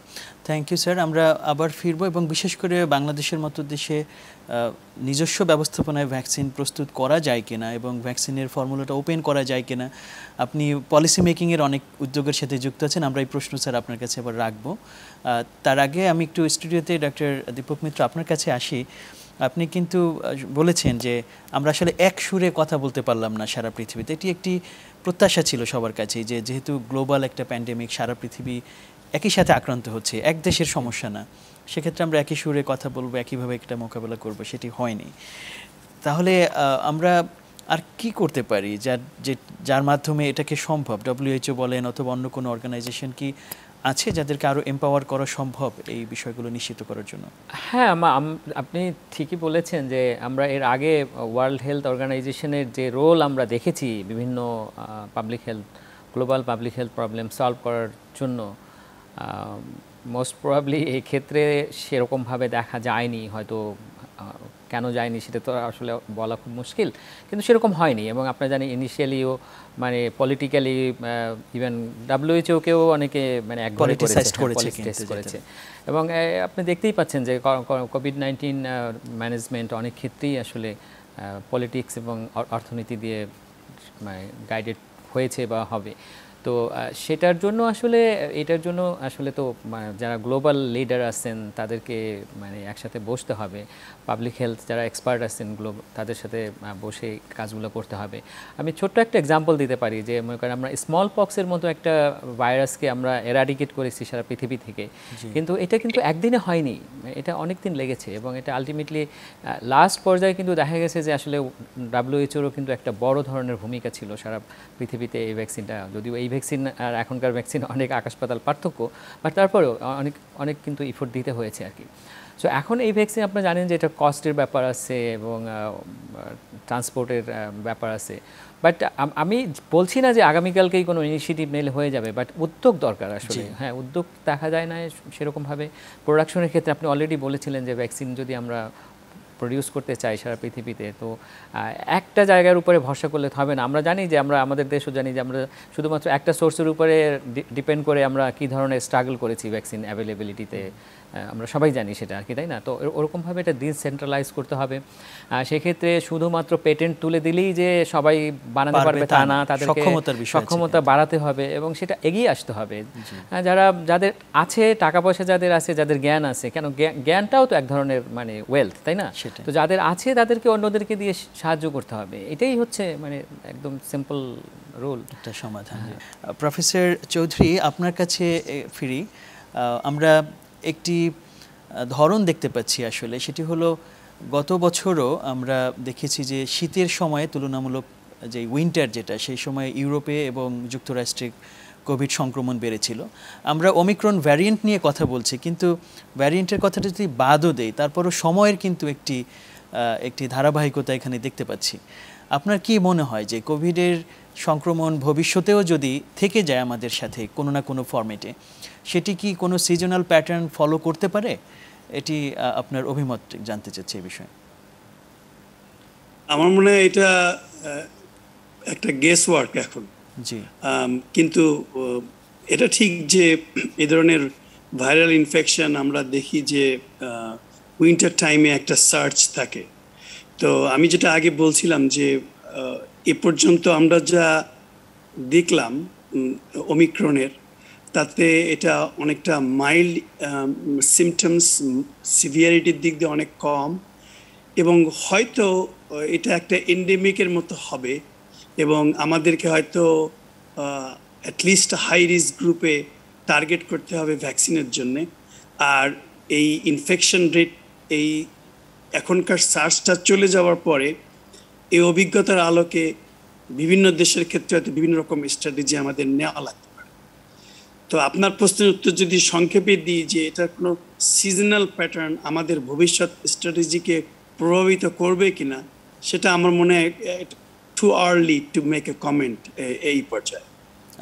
[SPEAKER 1] থ্যাংক ইউ স্যার। আমরা আবার ফিরবো এবং বিশেষ করে বাংলাদেশের মতো দেশে নিজস্ব ব্যবস্থাপনায় ভ্যাকসিন প্রস্তুত করা যায় কিনা এবং ভ্যাকসিনের ফর্মুলাটা ওপেন করা যায় কিনা। আপনি পলিসি মেকিংয়ের অনেক উদ্যোগের সাথে যুক্ত আছেন, আমরা এই প্রশ্ন স্যার আপনার কাছে আবার রাখবো। তার আগে আমি একটু স্টুডিওতে ডক্টর দীপক মিত্র আপনার কাছে আসি। আপনি কিন্তু বলেছেন যে আমরা আসলে এক সুরে কথা বলতে পারলাম না সারা পৃথিবীতে। এটি একটি প্রত্যাশা ছিল সবার কাছেই যে যেহেতু গ্লোবাল একটা প্যান্ডেমিক, সারা পৃথিবী একই সাথে আক্রান্ত হচ্ছে, এক দেশের সমস্যা না, সেক্ষেত্রে আমরা একই সুরে কথা বলবো, একইভাবে একটা মোকাবেলা করবো, সেটি হয়নি। তাহলে আমরা আর কি করতে পারি যার মাধ্যমে এটাকে সম্ভব? WHO বলেন অথবা অন্য কোনো অর্গানাইজেশন কি আছে যাদেরকে আরও এম্পাওয়ার করা সম্ভব এই বিষয়গুলো নিশ্চিত করার জন্য?
[SPEAKER 2] হ্যাঁ, আপনি ঠিকই বলেছেন যে আমরা এর আগে ওয়ার্ল্ড হেলথ অর্গানাইজেশনের যে রোল আমরা দেখেছি বিভিন্ন global public health problem solve করার জন্য, মোস্ট প্রবাবলি এই ক্ষেত্রে সেরকমভাবে দেখা যায়নি। হয়তো কেন যায়নি সেটা তো আসলে বলা খুব মুশকিল, কিন্তু সেরকম হয়নি। এবং আপনারা জানি ইনিশিয়ালিও মানে পলিটিক্যালি ইভেন WHO-কেও অনেকে মানে একবারে করেছে। এবং আপনি দেখতেই পাচ্ছেন যে কোভিড-19 ম্যানেজমেন্ট অনেক ক্ষেত্রেই আসলে পলিটিক্স এবং অর্থনীতি দিয়ে মানে গাইডেড হয়েছে বা হবে। তো এটার জন্য আসলে তো যারা গ্লোবাল লিডার আছেন তাদেরকে মানে একসাথে বসতে হবে। পাবলিক হেলথ যারা এক্সপার্ট আছেন তাদের সাথে বসে কাজগুলো করতে হবে। আমি ছোট্ট একটা এক্সাম্পল দিতে পারি যে মনে করেন আমরা স্মল পক্সের মতো একটা ভাইরাসকে আমরা এরাডিকেট করেছি সারা পৃথিবী থেকে, কিন্তু এটা কিন্তু একদিনে হয়নি, এটা অনেক দিন লেগেছে। এবং এটা আলটিমেটলি লাস্ট পর্যায়ে কিন্তু দেখা গেছে যে আসলে WHO-রও কিন্তু একটা বড় ধরনের ভূমিকা ছিল সারা পৃথিবীতে এই ভ্যাকসিনটা। যদিও এই ভ্যাকসিন আর এখনকার ভ্যাকসিন অনেক আকাশ পাতাল পার্থক্য, বাট তারপরেও অনেক কিন্তু ইফোর্ট দিতে হয়েছে আর কি। সো এখন এই ভ্যাকসিন আপনারা জানেন যে এটা কস্টের ব্যাপার আছে এবং ট্রান্সপোর্টের ব্যাপার আছে। বাট আমি বলছি না যে আগামীকালকেই কোনো ইনিশিয়েটিভ নিলে হয়ে যাবে, বাট উদ্যোগ দরকার আসলে। হ্যাঁ, উদ্যোগ দেখা যায় না সেরকমভাবে। প্রোডাকশনের ক্ষেত্রে আপনি অলরেডি বলেছিলেন যে ভ্যাকসিন যদি আমরা প্রডিউস করতে চাই সারা পৃথিবীতে, তো একটা জায়গার উপরে ভরসা করলে হবে না। আমরা জানি যে আমাদের দেশও জানি যে আমরা শুধুমাত্র একটা সোর্সের উপরে ডিপেন্ড করে আমরা কী ধরনের স্ট্রাগল করেছি ভ্যাকসিন অ্যাভেলেবিলিটিতে, আমরা সবাই জানি সেটা আর কি, তাই না? তো ওরকমভাবে এটা ডিসেন্ট্রালাইজ করতে হবে। সেক্ষেত্রে শুধুমাত্র পেটেন্ট তুলে দিলেই যে সবাই বানাতে পারবে তা না, তাদেরকে সক্ষমতা বাড়াতে হবে এবং সেটা এগিয়ে আসতে হবে। যাদের আছে টাকা পয়সা, যাদের আছে, যাদের জ্ঞান আছে, কেন জ্ঞানটাও তো এক ধরনের মানে ওয়েলথ, তাই না? তো যাদের আছে তাদেরকে অন্যদেরকে দিয়ে সাহায্য করতে হবে। এটাই হচ্ছে মানে একদম সিম্পল রুল,
[SPEAKER 1] একটা সমাধান। প্রফেসর চৌধুরী, আপনার কাছে ফিরি। আমরা একটি ধরন দেখতে পাচ্ছি আসলে, সেটি হলো গত বছরও আমরা দেখেছি যে শীতের সময়ে তুলনামূলক যে উইন্টার যেটা, সেই সময় ইউরোপে এবং যুক্তরাষ্ট্রে কোভিড সংক্রমণ বেড়েছিল। আমরা ওমিক্রন ভ্যারিয়েন্ট নিয়ে কথা বলছি, কিন্তু ভ্যারিয়েন্টের কথাটা যদি বাদও দেই, তারপরও সময়ের কিন্তু একটি ধারাবাহিকতা এখানে দেখতে পাচ্ছি। আপনার কি মনে হয় যে কোভিডের সংক্রমণ ভবিষ্যতেও যদি থেকে যায় আমাদের সাথে কোনো না কোনো ফরম্যাটে, সেটি কি কোনো সিজনাল প্যাটার্ন ফলো করতে পারে? এটি আপনার অভিমত জানতে চাচ্ছি এই বিষয়ে।
[SPEAKER 4] আমার মনে হয় এটা একটা গেস ওয়ার্ক এখন।
[SPEAKER 1] জি,
[SPEAKER 4] কিন্তু এটা ঠিক যে এই ধরনের ভাইরাল ইনফেকশন আমরা দেখি যে উইন্টার টাইমে একটা সার্চ থাকে। তো আমি যেটা আগে বলছিলাম যে এ পর্যন্ত আমরা যা দেখলাম ওমিক্রনের, তাতে এটা অনেকটা মাইল্ড সিমটমস, সিভিয়ারিটির দিক দিয়ে অনেক কম, এবং হয়তো এটা একটা এন্ডেমিকের মতো হবে এবং আমাদেরকে হয়তো অ্যাটলিস্ট হাই রিস্ক গ্রুপে টার্গেট করতে হবে ভ্যাকসিনের জন্যে। আর এই ইনফেকশন রেট এই এখনকার সার্চটা চলে যাওয়ার পরে এই অভিজ্ঞতার আলোকে বিভিন্ন দেশের ক্ষেত্রে হয়তো বিভিন্ন রকম স্ট্র্যাটেজি আমাদের নেওয়া লাগতে পারে। তো আপনার প্রশ্নের উত্তর যদি সংক্ষেপে দিই যে এটার কোনো সিজনাল প্যাটার্ন আমাদের ভবিষ্যৎ স্ট্র্যাটেজিকে প্রভাবিত করবে কিনা, সেটা আমার মনে হয় too early to make a comment এই পর্যায়ে।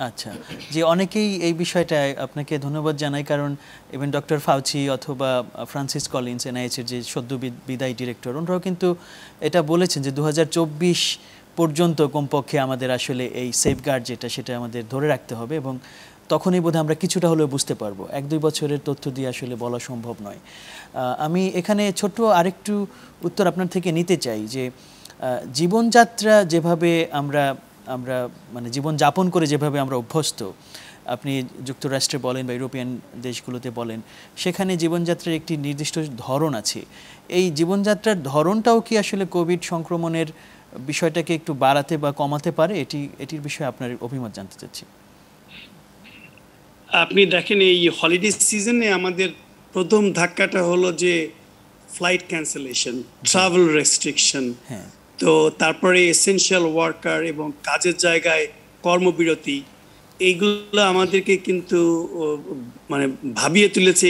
[SPEAKER 1] আচ্ছা, যে অনেকেই এই বিষয়টায় আপনাকে ধন্যবাদ জানাই, কারণ ইভেন ডক্টর ফাউচি অথবা ফ্রান্সিস কলিন্স, NIH-এর যে সদ্য বিদায়ী ডিরেক্টর, ওনারাও কিন্তু এটা বলেছেন যে 2024 পর্যন্ত কমপক্ষে আমাদের আসলে এই সেফগার্ড যেটা, সেটা আমাদের ধরে রাখতে হবে এবং তখনই বোধহয় আমরা কিছুটা হলেও বুঝতে পারবো। 1-2 বছরের তথ্য দিয়ে আসলে বলা সম্ভব নয়। আমি এখানে ছোট্ট আরেকটু উত্তর আপনার থেকে নিতে চাই যে জীবনযাত্রা যেভাবে আমরা মানে জীবনযাপন করে যেভাবে আমরা অভ্যস্ত, আপনি যুক্তরাষ্ট্রে বলেন বা ইউরোপিয়ান দেশগুলোতে বলেন, সেখানে জীবনযাত্রার একটি নির্দিষ্ট ধরন আছে। এই জীবনযাত্রার ধরনটাও কি আসলে কোভিড সংক্রমণের বিষয়টাকে একটু বাড়াতে বা কমাতে পারে? এটির বিষয়ে আপনার অভিমত জানতে চাচ্ছি।
[SPEAKER 4] আপনি দেখেন এই হলিডে সিজনে আমাদের প্রথম ধাক্কাটা হলো যে ফ্লাইট ক্যান্সেলেশন, ট্রাভেল রেস্ট্রিকশন, তো তারপরে এসেনশিয়াল ওয়ার্কার এবং কাজের জায়গায় কর্মবিরতি, এইগুলো আমাদেরকে কিন্তু মানে ভাবিয়ে তুলেছে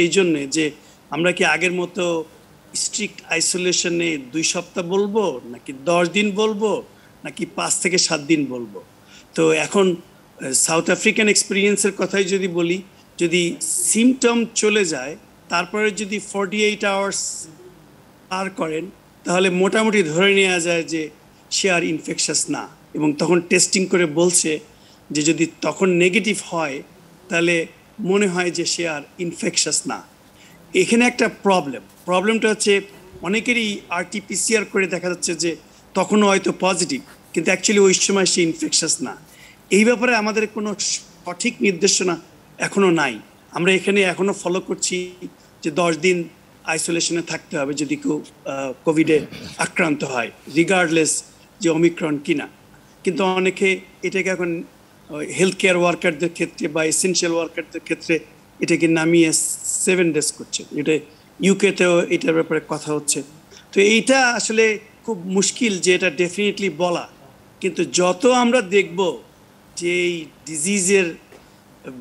[SPEAKER 4] এই জন্যে যে আমরা কি আগের মতো স্ট্রিক্ট আইসোলেশনে 2 সপ্তাহ বলবো, নাকি 10 দিন বলবো, নাকি 5 থেকে 7 দিন বলবো। তো এখন সাউথ আফ্রিকান এক্সপিরিয়েন্সের কথাই যদি বলি, যদি সিমটম চলে যায় তারপরে যদি 48 আওয়ার্স পার করেন, তাহলে মোটামুটি ধরে নেওয়া যায় যে সে আর ইনফেকশাস না, এবং তখন টেস্টিং করে বলছে যে যদি তখন নেগেটিভ হয় তাহলে মনে হয় যে সে আর ইনফেকশাস না। এখানে একটা প্রবলেমটা হচ্ছে অনেকেরই RT-PCR করে দেখা যাচ্ছে যে তখনও হয়তো পজিটিভ, কিন্তু অ্যাকচুয়ালি ওই সময় সে ইনফেকশাস না। এই ব্যাপারে আমাদের কোনো সঠিক নির্দেশনা এখনো নাই। আমরা এখানে এখনো ফলো করছি যে 10 দিন আইসোলেশনে থাকতে হবে যদি কেউ কোভিডে আক্রান্ত হয়, রিগার্ডলেস যে ওমিক্রন কিনা। কিন্তু অনেকে এটাকে এখন হেলথ কেয়ার ওয়ার্কারদের ক্ষেত্রে বা এসেনশিয়াল ওয়ার্কারদের ক্ষেত্রে এটাকে নামিয়ে 7 ডেজ করছে। এটা ইউকেতেও এটার ব্যাপারে কথা হচ্ছে। তো এইটা আসলে খুব মুশকিল যে এটা ডেফিনেটলি বলা, কিন্তু যত আমরা দেখব যে এই ডিজিজের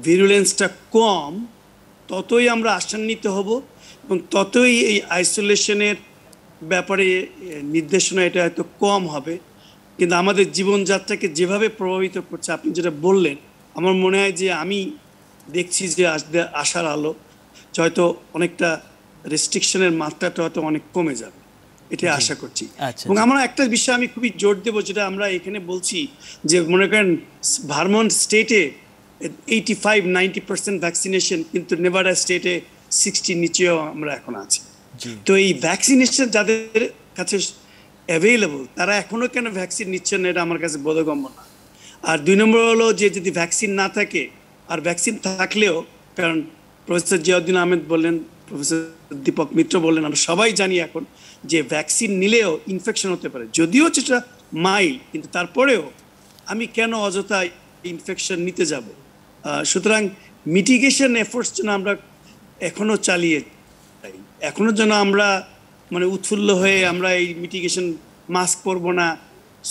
[SPEAKER 4] ভিরুলেন্সটা কম, ততই আমরা আশান্বিত হব এবং ততই এই আইসোলেশনের ব্যাপারে নির্দেশনা এটা হয়তো কম হবে। কিন্তু আমাদের জীবনযাত্রাকে যেভাবে প্রভাবিত করছে, আপনি যেটা বললেন, আমার মনে হয় যে আমি দেখছি যে আশার আলো, হয়তো অনেকটা রেস্ট্রিকশনের মাত্রাটা হয়তো অনেক কমে যাবে, এটা আশা করছি। এবং আমার একটা বিষয় আমি খুবই জোর দেবো, যেটা আমরা এখানে বলছি যে মনে করেন ভারমন্ট স্টেটে 85-90% ভ্যাকসিনেশন, কিন্তু নেভাডা স্টেটে 60 নিচেও আমরা এখন আছি। তো এই ভ্যাকসিনেশন যাদের কাছে অ্যাভেলেবল তারা এখনো কেন ভ্যাকসিন নিচ্ছেন না, এটা আমার কাছে বোধগম্য না। আর 2 নম্বর হলো যে যদি ভ্যাকসিন না থাকে, আর ভ্যাকসিন থাকলেও, কারণ প্রফেসর জিয়াউদ্দিন আহমেদ বললেন, প্রফেসর দীপক মিত্র বললেন, আমরা সবাই জানি এখন যে ভ্যাকসিন নিলেও ইনফেকশন হতে পারে, যদিও সেটা মাইল্ড, কিন্তু তারপরেও আমি কেন অযথা ইনফেকশন নিতে যাব। সুতরাং মিটিগেশন এফোর্টস যেন আমরা এখনো চালিয়ে যাই, এখনো যেন আমরা মানে উৎফুল্ল হয়ে আমরা এই মিটিগেশন, মাস্ক পরবো না,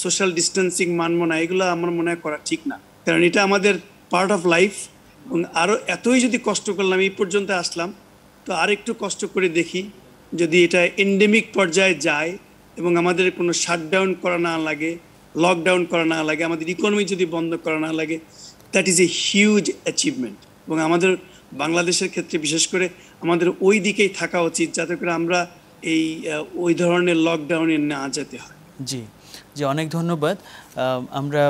[SPEAKER 4] সোশ্যাল ডিস্টেন্সিং মানবো না, এগুলো আমার মনে হয় করা ঠিক না। কারণ এটা আমাদের পার্ট অফ লাইফ, এবং আরও এতই যদি কষ্ট করলাম, এই পর্যন্ত আসলাম, তো আরেকটু কষ্ট করে দেখি যদি এটা এন্ডেমিক পর্যায়ে যায় এবং আমাদের কোনো শাটডাউন করা না লাগে, লকডাউন করা না লাগে, আমাদের ইকোনমি যদি বন্ধ করা না লাগে, that is a huge achievement. এবং আমাদের বাংলাদেশের ক্ষেত্রে বিশেষ করে আমাদের ওই দিকেই থাকা উচিত, যাতে করে আমরা এই ওই ধরনের লকডাউনে না যেতে হয়।
[SPEAKER 1] জি জি, অনেক ধন্যবাদ। আমরা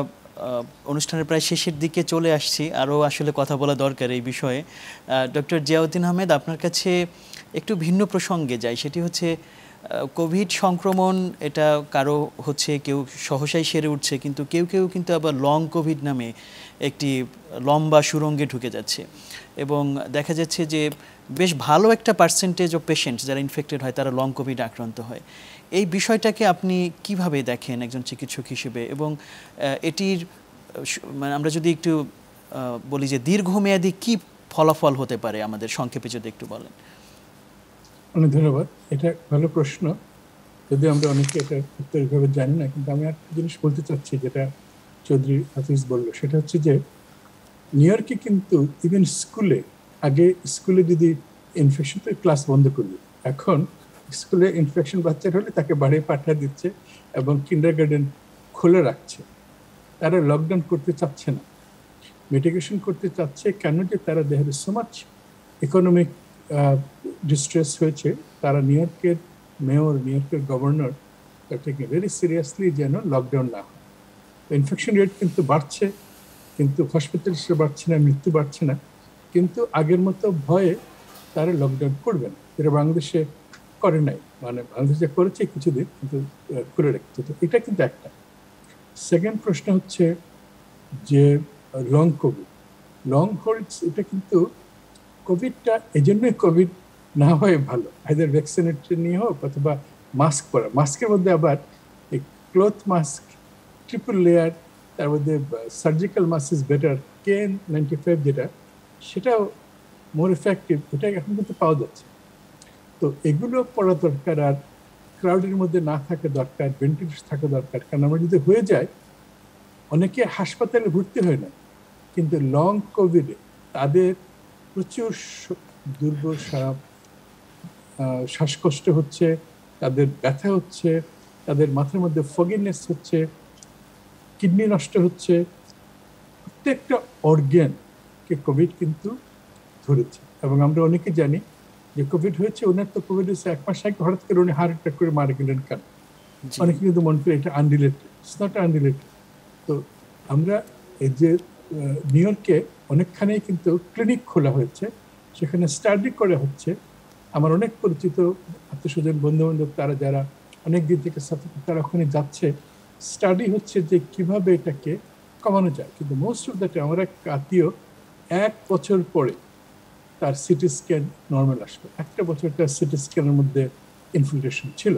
[SPEAKER 1] অনুষ্ঠানের প্রায় শেষের দিকে চলে আসছি, আরও আসলে কথা বলা দরকার এই বিষয়ে। ডক্টর জিয়াউদ্দিন আহমেদ, আপনার কাছে একটু ভিন্ন প্রসঙ্গে যাই, সেটি হচ্ছে কোভিড সংক্রমণ, এটা কারো হচ্ছে কেউ সহসাই সেরে উঠছে, কিন্তু কেউ কেউ কিন্তু আবার লং কোভিড নামে একটি লম্বা সুরঙ্গে ঢুকে যাচ্ছে, এবং দেখা যাচ্ছে যে বেশ ভালো একটা পার্সেন্টেজ অফ পেশেন্টস যারা ইনফেক্টেড হয় তারা লং কোভিড আক্রান্ত হয়। এই বিষয়টাকে আপনি কিভাবে দেখেন একজন চিকিৎসক হিসেবে, এবং এটির মানে আমরা যদি একটু বলি যে দীর্ঘমেয়াদী কি ফলাফল হতে পারে আমাদের, সংক্ষেপে যদি একটু বলেন।
[SPEAKER 3] অনেক ধন্যবাদ, এটা ভালো প্রশ্ন, যদি আমরা অনেকে এটা উত্তর ভাবে জানি না। কিন্তু আমি একটা জিনিস বলতে চাচ্ছি, যেটা চৌধুরী হাফিজ বললো, সেটা হচ্ছে যে নিউ ইয়র্কে কিন্তু ইভেন স্কুলে, আগে স্কুলে যদি ইনফেকশন, তো ক্লাস বন্ধ করবে, এখন স্কুলে ইনফেকশন বাচ্চার হলে তাকে বাড়ি পাঠিয়ে দিচ্ছে এবং কিন্ডারগার্টেন খোলা রাখছে। তারা লকডাউন করতে চাচ্ছে না, মিটিগেশন করতে চাচ্ছে। কেন? যে তারা they have so much economic distress হয়েছে। তারা নিউ ইয়র্কের মেয়র, নিউ ইয়র্কের গভর্নর এটাকে ভেরি সিরিয়াসলি যেন লকডাউন না হয়। ইনফেকশন রেট কিন্তু বাড়ছে, কিন্তু হসপিটালসে বাড়ছে না, মৃত্যু বাড়ছে না, কিন্তু আগের মতো ভয়ে তারা লকডাউন করবে না। এটা বাংলাদেশে করে নাই, মানে বাংলাদেশে করেছে কিছুদিন, কিন্তু খুলে রেখেছে। তো এটা কিন্তু একটা। সেকেন্ড প্রশ্ন হচ্ছে যে লং কোভিড, লং হোল্ডস, এটা কিন্তু কোভিডটা এই জন্যই কোভিড না হয় ভালো, আইদার ভ্যাকসিনেটেড নিয়ে হোক অথবা মাস্ক পরা। মাস্কের মধ্যে আবার এই ক্লথ মাস্ক, ট্রিপল লেয়ার, তার মধ্যে surgical mask is better, KN95 যেটা, সেটাও মোর এফেক্টিভ, এটা এখন কিন্তু পাওয়া যাচ্ছে। তো এগুলো পড়া দরকার। আর ক্রাউডের মধ্যে না থাকা দরকার, ভেন্টিলেশন থাকা দরকার। কারণ আমরা যদি হয়ে যায়, অনেকে হাসপাতালে ভর্তি হয় না, কিন্তু লং কোভিডে তাদের প্রচুর দুর্বল শ্বাসকষ্ট হচ্ছে, তাদের ব্যথা হচ্ছে, তাদের মাথার মধ্যে ফগিনেস হচ্ছে, কিডনি নষ্ট হচ্ছে, প্রত্যেকটা অর্গ্যানকে কোভিড কিন্তু ধরেছে। এবং আমরা অনেকে জানি যে কোভিড হয়েছে, ওনার তো কোভিড হয়েছে 1 মাস আগে, হঠাৎ করে উনি হার্ট অ্যাটাক করে মারা গেলেন কেন? অনেকে কিন্তু মনে করে এটা আনরিলেটেড। It's not unrelated. তো আমরা এই যে নিউ ইয়র্কে অনেকখানি কিন্তু ক্লিনিক খোলা হয়েছে, সেখানে স্টাডি করা হচ্ছে। আমার অনেক পরিচিত আত্মীয়স্বজন, বন্ধু বান্ধব, তারা যারা অনেক দিন থেকে তারা ওখানে যাচ্ছে, স্টাডি হচ্ছে যে কিভাবে এটাকে কমানো যায়। কিন্তু মোস্ট অফ দ্য টাইম আমার এক আত্মীয় 1 বছর পরে তার সিটি স্ক্যান নর্মাল আসলো। 1 বছর তার সিটি স্ক্যানের মধ্যে ইনফিলট্রেশন ছিল।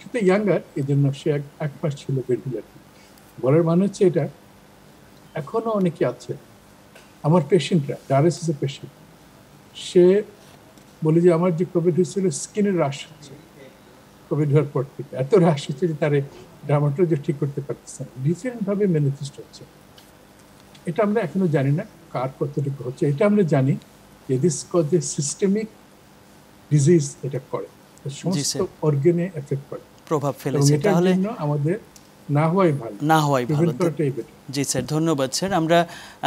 [SPEAKER 3] সেটা ইয়াঙ্গার, এই জন্য সে 1 মাস ছিল ভেন্টিলেটর। বলার মানে হচ্ছে এটা এখনো অনেকে আছে, আমার পেশেন্টরা, ডায়ালিসিসের পেশেন্ট, সে বলে যে আমার যে কোভিড হয়েছিল স্কিনের রাশ হচ্ছে, কোভিড হওয়ার পর থেকে এত রাশ হচ্ছে যে তারে ডার্মাটোলজি ঠিক করতে পারতেছে না, ডিফারেন্টভাবে ম্যানিফেস্ট হচ্ছে। এটা আমরা এখনো জানি না কার কতটুকু হচ্ছে। এটা আমরা জানি যে দিস কজে সিস্টেমিক ডিজিজ এটা করে, সমস্ত অর্গানে এফেক্ট করে,
[SPEAKER 1] প্রভাব ফেলেছে। তাহলে
[SPEAKER 3] আমাদের না হওয়াই ভালো,
[SPEAKER 1] না হওয়াই ভালো।
[SPEAKER 3] বেটার।
[SPEAKER 1] জি স্যার, ধন্যবাদ স্যার। আমরা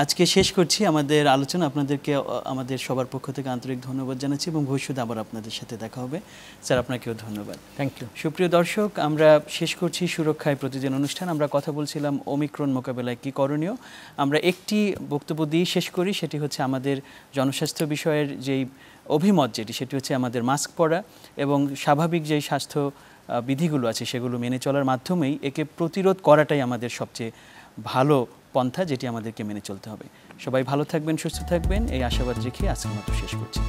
[SPEAKER 1] আজকে শেষ করছি আমাদের আলোচনা। আপনাদেরকে আমাদের সবার পক্ষ থেকে আন্তরিক ধন্যবাদ জানাচ্ছি এবং ভবিষ্যতে আবার আপনাদের সাথে দেখা হবে। স্যার, আপনাকেও ধন্যবাদ।
[SPEAKER 2] Thank you.
[SPEAKER 1] সুপ্রিয় দর্শক, আমরা শেষ করছি সুরক্ষায় প্রতিদিন অনুষ্ঠান। আমরা কথা বলছিলাম ওমিক্রন মোকাবেলায় কী করণীয়। আমরা একটি বক্তব্য দিয়ে শেষ করি, সেটি হচ্ছে আমাদের জনস্বাস্থ্য বিষয়ের যেই অভিমত, সেটি হচ্ছে আমাদের মাস্ক পরা এবং স্বাভাবিক যেই স্বাস্থ্য বিধিগুলো আছে সেগুলো মেনে চলার মাধ্যমেই একে প্রতিরোধ করাটাই আমাদের সবচেয়ে ভালো পন্থা, যেটি আমাদেরকে মেনে চলতে হবে। সবাই ভালো থাকবেন, সুস্থ থাকবেন, এই আশাবাদ রেখে আজকের মতো শেষ করছি।